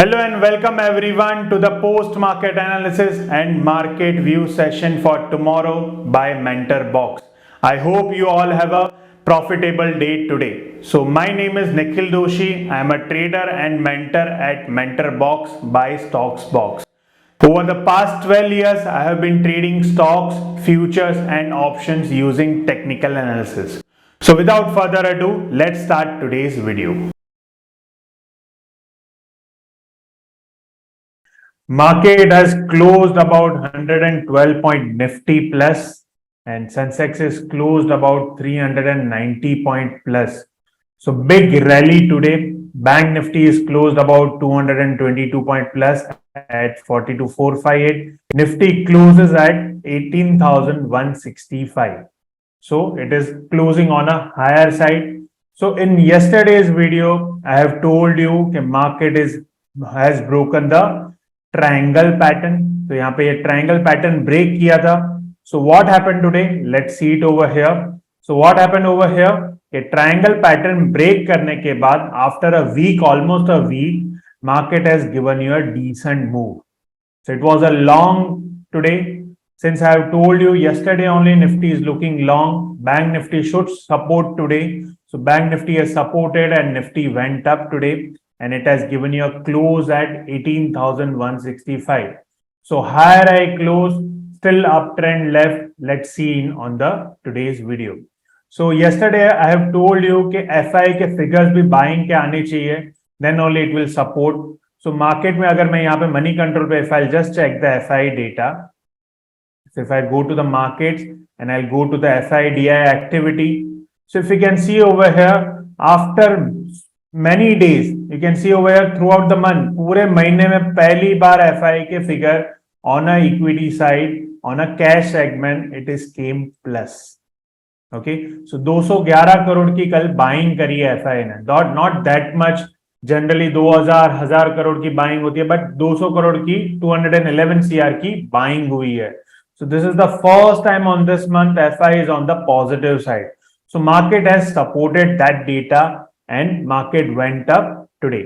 Hello and welcome everyone to the post market analysis and market view session for tomorrow by MentorBox. I hope you all have a profitable day today. So my name is Nikhil Doshi. I am a trader and mentor at MentorBox by StocksBox. Over the past 12 years, I have been trading stocks, futures and options using technical analysis. So without further ado, let's start today's video. Market has closed about 112 point Nifty plus and Sensex is closed about 390 point plus. So big rally today. Bank Nifty is closed about 222 point plus at 42,458. Nifty closes at 18,165. So it is closing on a higher side. So in yesterday's video, I have told you that market has broken the triangle pattern. तो यहाँ पे ये triangle pattern break किया था. So what happened today? Let's see it over here. So what happened over here? ये triangle pattern break करने के बाद after a week, almost a week, market has given you a decent move. So it was a long today. Since I have told you yesterday only, Nifty is looking long. Bank Nifty should support today. So Bank Nifty has supported and Nifty went up today. And it has given you a close at 18,165. So higher I close, still uptrend left. Let's see on the today's video. So yesterday I have told you कि FI के figures भी buying के आने चाहिए, then only it will support. So market में अगर मैं यहाँ पे money control पे, if I'll just check the FI data, so if I go to the markets and I'll go to the FI DI activity, so if you can see over here, after many days, you can see over here throughout the month, पूरे महीने में पहली बार FI के figure on a equity side, on a cash segment, it is came plus. Okay, so 211 crore की कल buying करी है FI ने. Not that much. Generally 1000 crore की बाइंग होती है, बट 200 करोड़ की 211 CR की बाइंग हुई है. So this is the first time on this month FI is on the positive side. So market has supported that data and market went up today.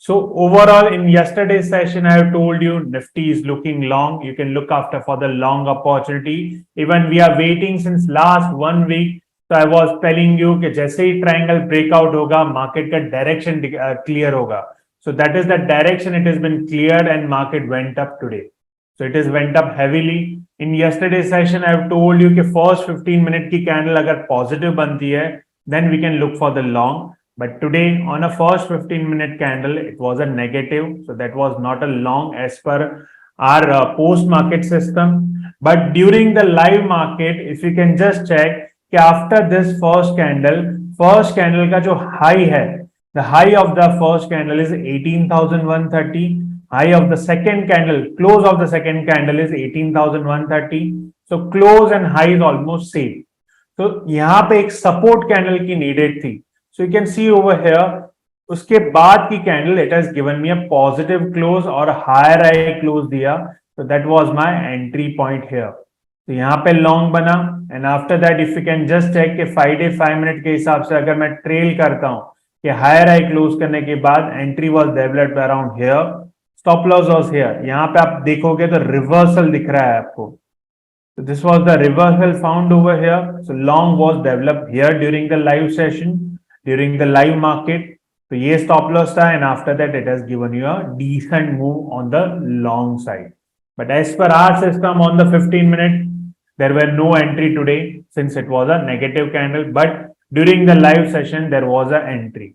So overall in yesterday's session, I have told you Nifty is looking long. You can look after for the long opportunity. Even we are waiting since last 1 week. So I was telling you कि जैसे ही triangle breakout होगा, market का direction clear होगा. So that is the direction. It has been cleared and market went up today. So it is went up heavily. In yesterday's session, I have told you कि first 15 minute की candle अगर positive बनती है, then we can look for the long. But today on a first 15-minute candle, it was a negative. So that was not a long as per our post-market system. But during the live market, if you can just check कि after this first candle का जो high है, the high of the first candle is 18,130. High of the second candle, close of the second candle is 18,130. So close and high is almost same. तो यहाँ पे एक support candle की needed थी. So you can see over here, उसके बाद की candle, it has given me a positive close और higher high close दिया. So that was my entry point here. तो यहाँ पे long बना and after that if you can just check कि 5-day 5 minute के हिसाब से अगर मैं trail करता हूँ कि higher high close करने के बाद entry was developed around here, stop loss was here. यहाँ पे आप देखोगे तो reversal दिख रहा है आपको. So this was the reversal found over here. So long was developed here during the live session. During the live market, तो ये stop loss था and after that it has given you a decent move on the long side. But as per our system on the 15 minute, there were no entry today since it was a negative candle. But during the live session, there was an entry.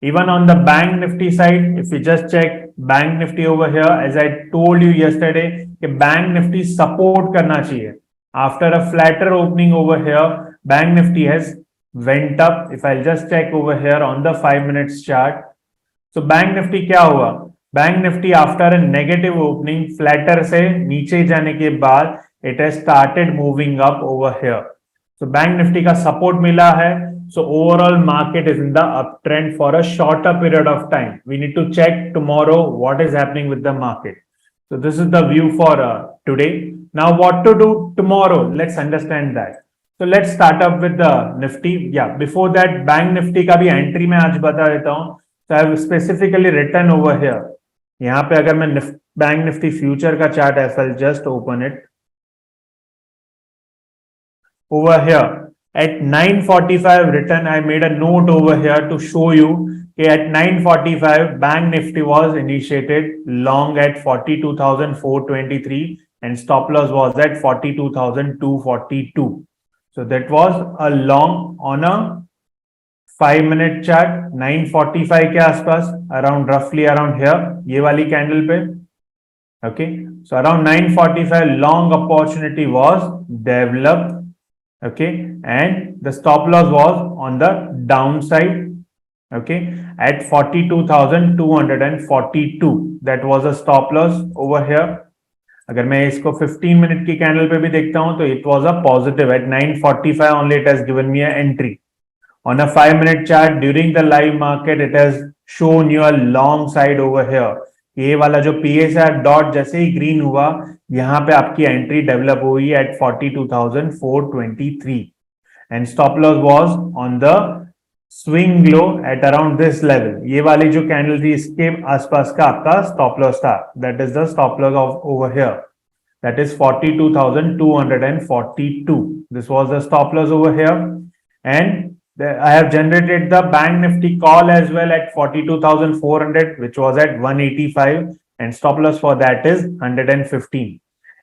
Even on the Bank Nifty side, if you just check Bank Nifty over here, as I told you yesterday, कि Bank Nifty support करना चाहिए. After a flatter opening over here, Bank Nifty has went up. If I'll just check over here on the 5 minutes chart, so Bank Nifty क्या हुआ? Bank Nifty after a negative opening, flatter से नीचे जाने के बाद it has started moving up over here. So Bank Nifty का support मिला है. So overall market is in the uptrend for a shorter period of time. We need to check tomorrow what is happening with the market. So this is the view for today. Now what to do tomorrow? Let's understand that. So let's start up with the Nifty. Yeah, before that Bank Nifty का भी entry मैं आज बता देता हूँ. So I have specifically written over here यहाँ पे अगर मैं बैंक निफ्टी फ्यूचर का chart FL just open it over here at 9:45 written. I made a note over here to show you at 9:45 bank nifty was initiated long at 42,423 and stop loss was at 42,242. So that was a long on a 5 minute chart 9:45 के आसपास around roughly around here ये वाली candle पे. Okay, so around 9:45 long opportunity was developed. Okay, and the stop loss was on the downside. Okay, at 42,242 that was a stop loss over here. अगर मैं इसको 15 minute की candle पे भी देखता हूं तो it was a positive at 9:45 only it has given me an entry. On a 5 minute chart during the live market it has shown you a long side over here. ये वाला जो PSR dot जैसे ही green हुआ यहां पे आपकी entry develop हुई at 42,423 and stop loss was on the swing low at around this level. ये वाली जो कैंडल थी इसके आसपास का आपका स्टॉप लॉस था. That is the stop loss of over here. That is 42,242. This was the stop loss over here. And I have generated the bank nifty call as well at 42,400, which was at 185, and stop loss for that is 115.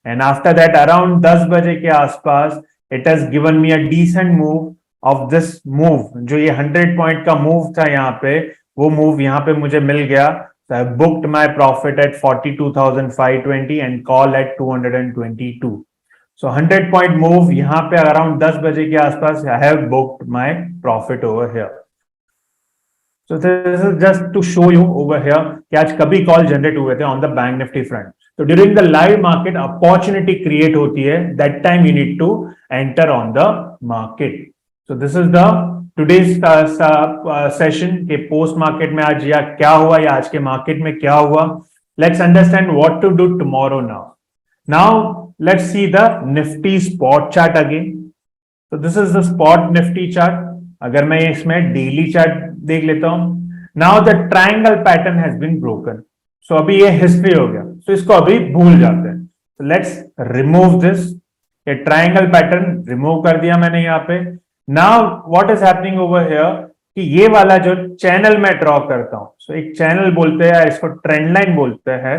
And after that, around 10 बजे के आसपास, it has given me a decent move of this move. जो ये 100 point का move था यहाँ पे, वो move यहाँ पे मुझे मिल गया. So I booked my profit at 42,520 and call at 222. So 100 point move यहाँ पे around 10 बजे के आसपास I have booked my profit over here. So this is just to show you over here कि आज कभी call generate हुए थे on the bank nifty front. So during the live market opportunity create होती है. That time you need to enter on the market. So this is the today's session के post market में आज या क्या हुआ या आज के market में क्या हुआ. Let's understand what to do tomorrow now. Now let's see the Nifty spot chart again. So this is the spot Nifty chart. अगर मैं इसमें daily chart देख लेता हूं. Now the triangle pattern has been broken. So अभी ये history हो गया. So इसको अभी भूल जाते हैं. So let's remove this. ये triangle pattern remove कर दिया मैंने यहाँ पे. Now what is happening over here कि ये वाला जो चैनल मैं ड्रॉ करता हूं. So एक चैनल बोलते हैं इसको ट्रेंड लाइन बोलते हैं.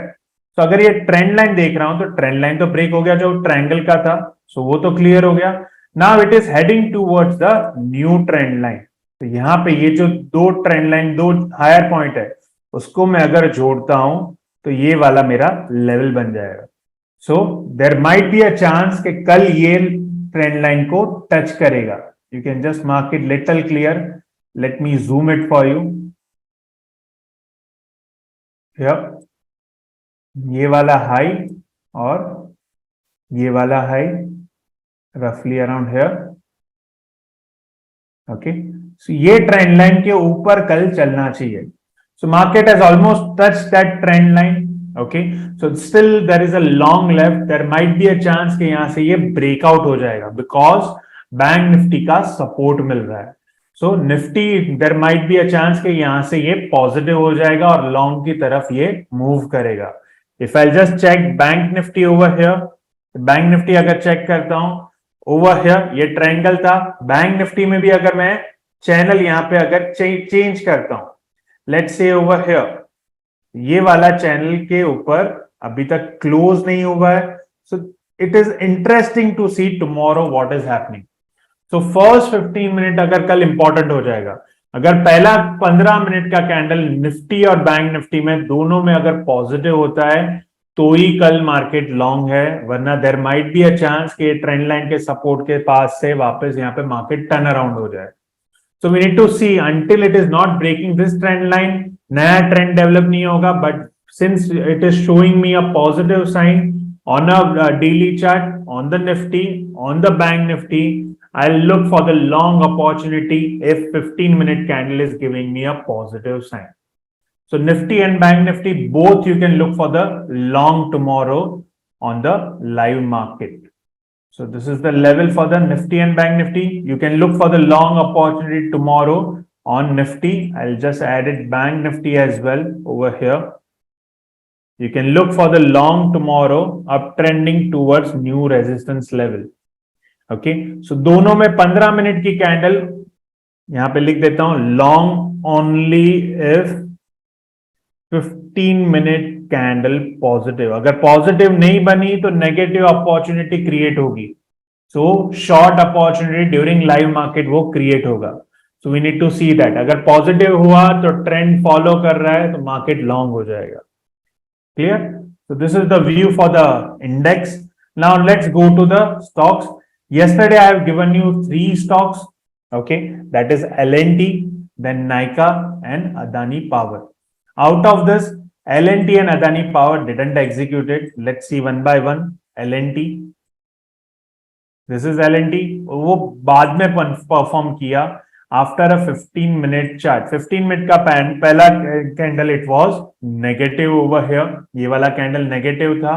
तो अगर ये ट्रेंड लाइन देख रहा हूं तो ट्रेंड लाइन तो ब्रेक हो गया जो ट्रायंगल का था. सो वो तो क्लियर हो गया. Now it is heading towards the new trend line. तो यहाँ पे ये जो दो ट्रेंड लाइन दो हायर पॉइंट है उसको मैं अगर जोड़ता हूं तो ये वाला मेरा लेवल बन जाएगा. So there might be a chance कि कल ये ट्रेंड लाइन को टच करेगा. You can just mark it little clear. Let me zoom it for you. ये वाला हाई और ये वाला हाई रफली अराउंड हियर. ओके, सो ये ट्रेंड लाइन के ऊपर कल चलना चाहिए. So market has almost touch that trend line. Okay, so still there is a long left. There might be a chance कि यहां से ये ब्रेकआउट हो जाएगा बिकॉज बैंक निफ्टी का सपोर्ट मिल रहा है. So Nifty there might be a chance कि यहां से ये पॉजिटिव हो जाएगा और लॉन्ग की तरफ ये मूव करेगा. If I'll just check Bank Nifty over here, Bank Nifty अगर चेक करता हूं over here ये ट्रायंगल था. Bank Nifty में भी अगर मैं चैनल यहां पे अगर चेंज करता हूं, let's say over here ये वाला चैनल के ऊपर अभी तक क्लोज नहीं हुआ है. So it is interesting to see tomorrow what is happening. So first 15 minute अगर कल इंपॉर्टेंट हो जाएगा. अगर पहला 15 मिनट का कैंडल निफ्टी और बैंक निफ्टी में दोनों में अगर पॉजिटिव होता है तो ही कल मार्केट लॉन्ग है. वरना there might be a chance कि ट्रेंड लाइन के सपोर्ट के पास से वापस यहाँ पे मार्केट टर्न अराउंड हो जाए. So we need to see until it is not breaking this trend line नया ट्रेंड डेवलप नहीं होगा. But since it is showing me a positive sign on a daily chart, on the Nifty, on the Bank Nifty, I'll look for the long opportunity if 15-minute candle is giving me a positive sign. So Nifty and Bank Nifty, both you can look for the long tomorrow on the live market. So this is the level for the Nifty and Bank Nifty. You can look for the long opportunity tomorrow on Nifty. I'll just add it Bank Nifty as well over here. You can look for the long tomorrow uptrending towards new resistance level. Okay, so दोनों में 15 minute की candle यहां पे लिख देता हूं, long only if 15 minute candle positive. अगर positive नहीं बनी तो नेगेटिव अपॉर्चुनिटी क्रिएट होगी. So short opportunity during live market वो क्रिएट होगा. So we need to see that. अगर पॉजिटिव हुआ तो ट्रेंड फॉलो कर रहा है तो मार्केट लॉन्ग हो जाएगा. Clear? So this is the view for the index. Now let's go to the stocks. Yesterday I have given you 3 stocks. Okay, that is L&T, then Nykaa and Adani Power. Out of this, L&T and Adani Power didn't execute it. Let's see one by one. L&T. This is L&T. वो बाद में perform किया. After a 15-minute chart, 15 minute का पहला candle it was negative over here. ये वाला candle negative था.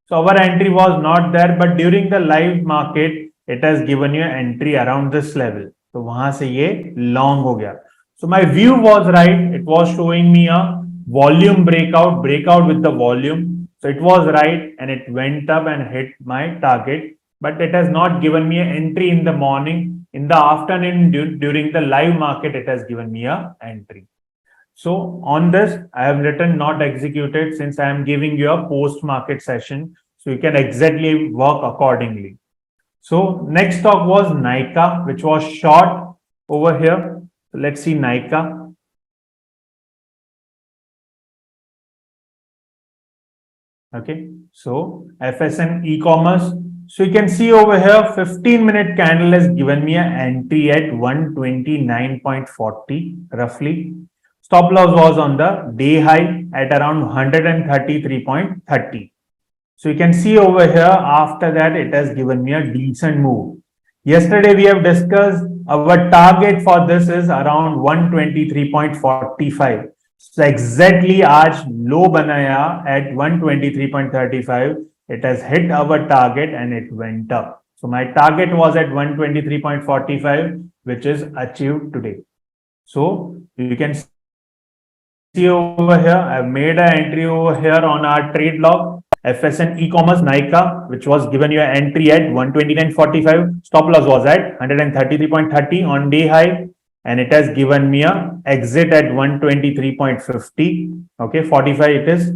So our entry was not there, but during the live market, it has given you entry around this level. तो वहां से ये long हो गया. So my view was right. It was showing me a volume breakout with the volume. So it was right, and it went up and hit my target. But it has not given me an entry in the morning. In the afternoon, during the live market, it has given me a entry. So on this, I have written not executed since I am giving you a post-market session. So you can exactly work accordingly. So next stock was Nykaa, which was short over here. So let's see Nykaa. Okay, so FSN e-commerce. So you can see over here, 15-minute candle has given me an entry at 129.40 roughly. Stop loss was on the day high at around 133.30. So you can see over here, after that, it has given me a decent move. Yesterday, we have discussed our target for this is around 123.45. So exactly आज low बनाया at 123.35. It has hit our target and it went up. So my target was at 123.45, which is achieved today. So you can see over here, I've made an entry over here on our trade log. FSN e-commerce Nykaa, which was given you an entry at 129.45. Stop loss was at 133.30 on day high. And it has given me a exit at 123.50. Okay, 45 it is.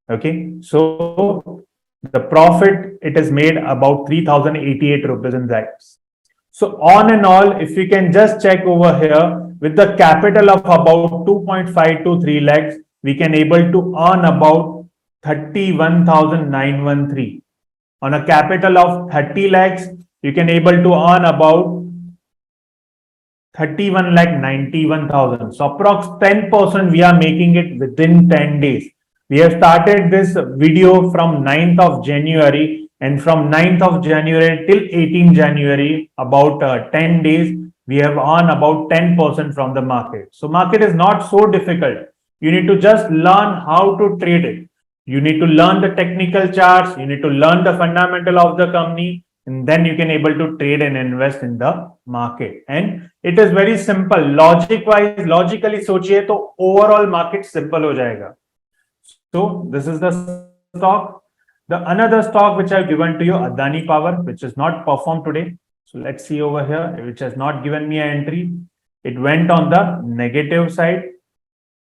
Okay, so the profit it has made about 3,088 rupees in that. So on and all, if you can just check over here with the capital of about 2.5 to 3 lakhs, we can able to earn about 31,913. On a capital of 30 lakhs, you can able to earn about 31 lakh 91,000. So approx 10% we are making it within 10 days. We have started this video from 9th of January, and from 9th of January till 18th January, about 10 days, we have earned about 10% from the market. So market is not so difficult. You need to just learn how to trade it. You need to learn the technical charts. You need to learn the fundamental of the company, and then you can able to trade and invest in the market. And it is very simple. Logic wise, logically सोचिए तो overall market simple हो जाएगा. So this is the stock. The another stock which I've given to you, Adani Power, which is not performed today. So let's see over here, which has not given me an entry. It went on the negative side.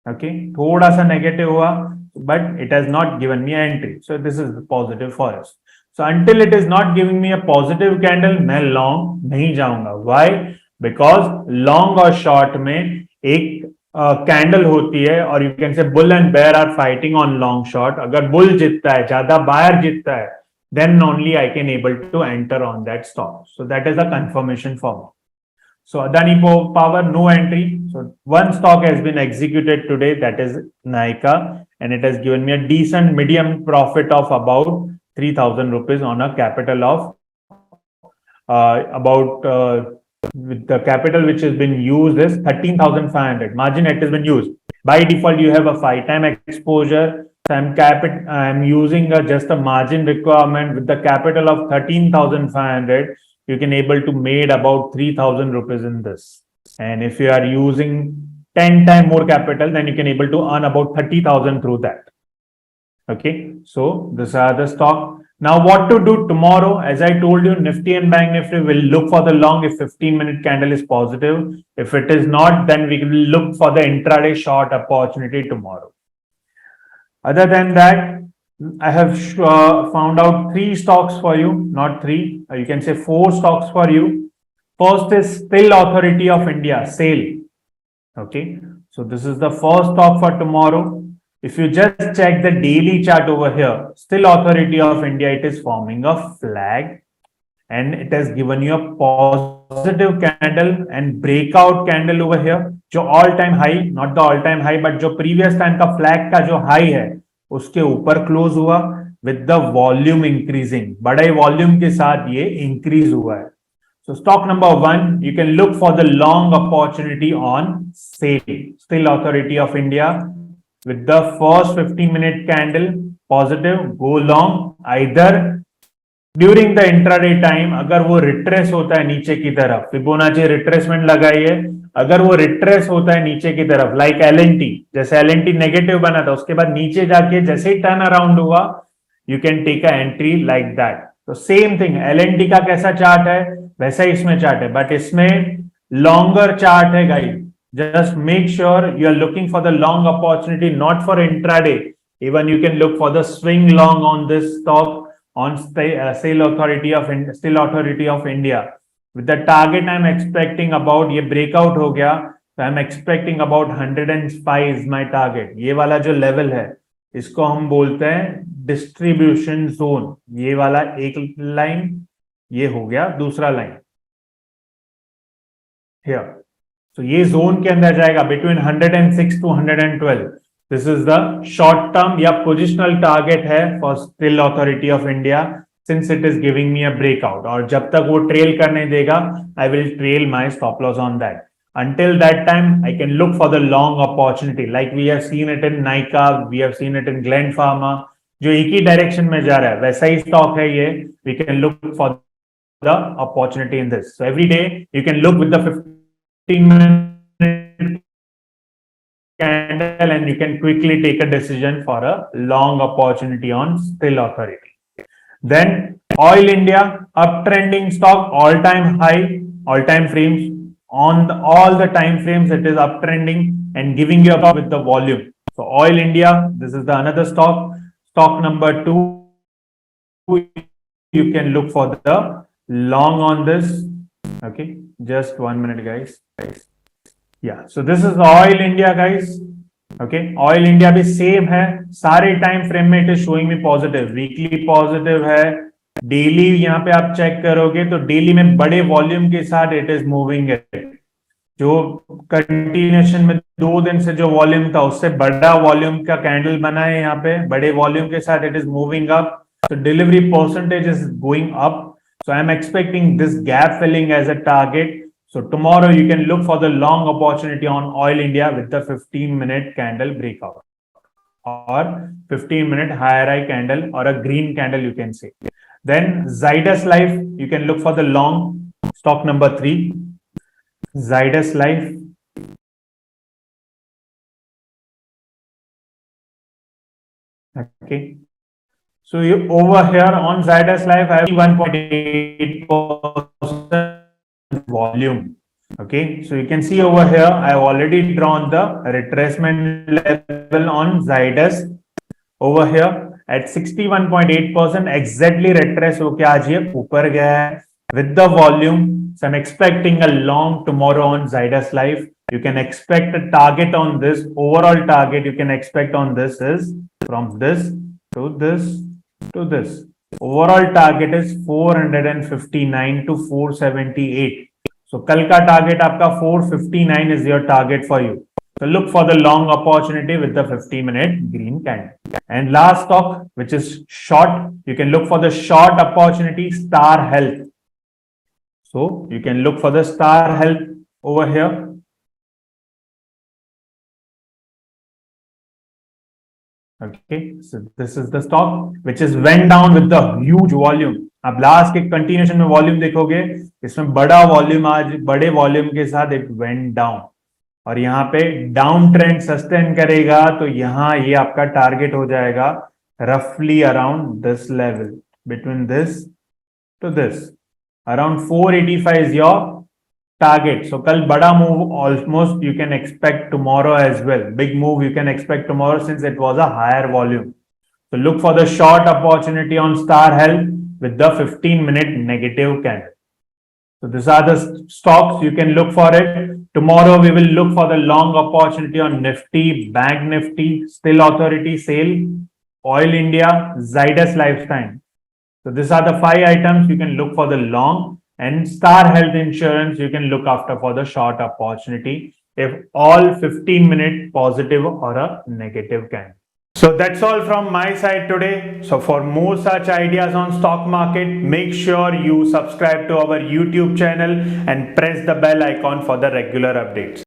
Okay, thoda sa negative hua, but it has not given me an entry. So this is positive for us. So until it is not giving me a positive candle, मैं long नहीं जाऊंगा. Why? Because long और short में एक candle होती है, और you can say bull and bear are fighting on long shot. अगर बुल जीतता है, ज्यादा बायर जीतता है, then only I can able to enter on that stock. So that is a confirmation for me. So Adani Power, no entry. So one stock has been executed today, that is Nykaa, and it has given me a decent medium profit of about 3,000 rupees on a capital of with the capital which has been used is 13,500. Margin it has been used. By default, you have a 5-time exposure. So I'm using just a margin requirement with the capital of 13,500. You can able to made about 3,000 rupees in this. And if you are using 10 times more capital, then you can able to earn about 30,000 through that. Okay, so these are the stock. Now, what to do tomorrow? As I told you, Nifty and Bank Nifty will look for the long if 15-minute candle is positive. If it is not, then we will look for the intraday short opportunity tomorrow. Other than that, I have found out three stocks for you, not three, you can say four stocks for you. First is Steel Authority of India, SAIL. Okay, so this is the first stock for tomorrow. If you just check the daily chart over here, Steel Authority of India, it is forming a flag and it has given you a positive candle and breakout candle over here. जो all time high, not the all time high, but जो previous time का flag का जो high है, उसके ऊपर close हुआ with the volume increasing. बड़े volume के साथ ये increase हुआ है. So stock number one, you can look for the long opportunity on SAIL, Steel Authority of India, with the first 15-minute candle positive, go long. Either during the intraday time, अगर वो retrace होता है नीचे की तरफ, Fibonacci retracement लगाइए, अगर वो रिट्रेस होता है नीचे की तरफ, लाइक एलएनटी, जैसे एलएनटी नेगेटिव बना था, उसके बाद नीचे जाके जैसे ही टर्न अराउंड हुआ, you can take a entry like that. तो सेम थिंग, एलएनटी का कैसा चार्ट है वैसा ही इसमें चार्ट है, बट इसमें लॉन्गर चार्ट है guys. Just make sure you are looking for the long opportunity, not for intraday. Even you can look for the swing long on this stock on Steel Authority of India. With the target I'm expecting about, ये breakout हो गया, so I'm expecting about 105 is my target. ये वाला जो level है, इसको हम बोलते हैं distribution zone. ये वाला एक लाइन, ये हो गया दूसरा लाइन. Here. तो ये जोन के अंदर जाएगा between 106 to 112. This is the short term या पोजिशनल टारगेट है for Steel Authority of India, since it is giving me a breakout. और जब तक वो ट्रेल करने देगा, I will trail my stop loss on that. Until that time, I can look for the long opportunity, like we have seen it in Nykaa, we have seen it in Gland Pharma. जो एक ही direction में जा रहा है वैसा ही stock है ये. We can look for the opportunity in this. So every day you can look with the 15-minute candle and you can quickly take a decision for a long opportunity on Steel Authority. Then Oil India, uptrending stock, all-time high, all-time frames. On all the time frames, it is uptrending and giving you up with the volume. So Oil India, this is the another stock. Stock number two, you can look for the long on this. Okay, just 1 minute, guys. Yeah, so this is Oil India, guys. Okay, Oil India भी same है, सारे time frame में it is showing me positive, weekly positive है, daily यहाँ पे आप check करोगे तो डेली में बड़े वॉल्यूम के साथ इट इज मूविंग है. जो कंटिन्यूएशन में 2 दिन से जो वॉल्यूम था उससे बड़ा वॉल्यूम का कैंडल बना है यहाँ पे, बड़े वॉल्यूम के साथ it is moving up. So delivery percentage is going up. So I'm expecting this gap filling as a target. So tomorrow you can look for the long opportunity on Oil India with the 15-minute candle breakout or 15-minute higher high candle or a green candle, you can say. Then Zydus Life, you can look for the long, stock number 3. Zydus Life. Okay. So you over here on Zydus Life, I have 1.8% volume. Okay, so you can see over here, I have already drawn the retracement level on Zydus over here at 61.8%. Exactly retrace होके आज ये ऊपर गया है with the volume. So I'm expecting a long tomorrow on Zydus Life. You can expect a target on this. Overall target you can expect on this is from this to this to this. Overall target is 459 to 478. So कल का target आपका 459 is your target for you. So look for the long opportunity with the 15-minute green candle. And last stock, which is short, you can look for the short opportunity, Star Health. So you can look for the Star Health over here. Okay, so this is the stock which is went down with the huge volume. अब last के continuation में volume देखोगे, इसमें बड़ा volume, आज बड़े volume के साथ इट वेंट डाउन और यहाँ पे डाउन ट्रेंड सस्टेन करेगा तो यहाँ ये आपका टारगेट हो जाएगा roughly around this level, between this to this. Around 485 is your target. So kal bada move almost you can expect tomorrow as well. Big move you can expect tomorrow since it was a higher volume. So look for the short opportunity on Star Health with the 15-minute negative candle. So these are the stocks you can look for it. Tomorrow we will look for the long opportunity on Nifty, Bank Nifty, Still Authority, Sale, Oil India, Zydus Lifetime. So these are the 5 items you can look for the long, and Star Health Insurance you can look after for the short opportunity if all 15-minute positive or a negative candle. So that's all from my side today. So for more such ideas on stock market, make sure you subscribe to our YouTube channel and press the bell icon for the regular updates.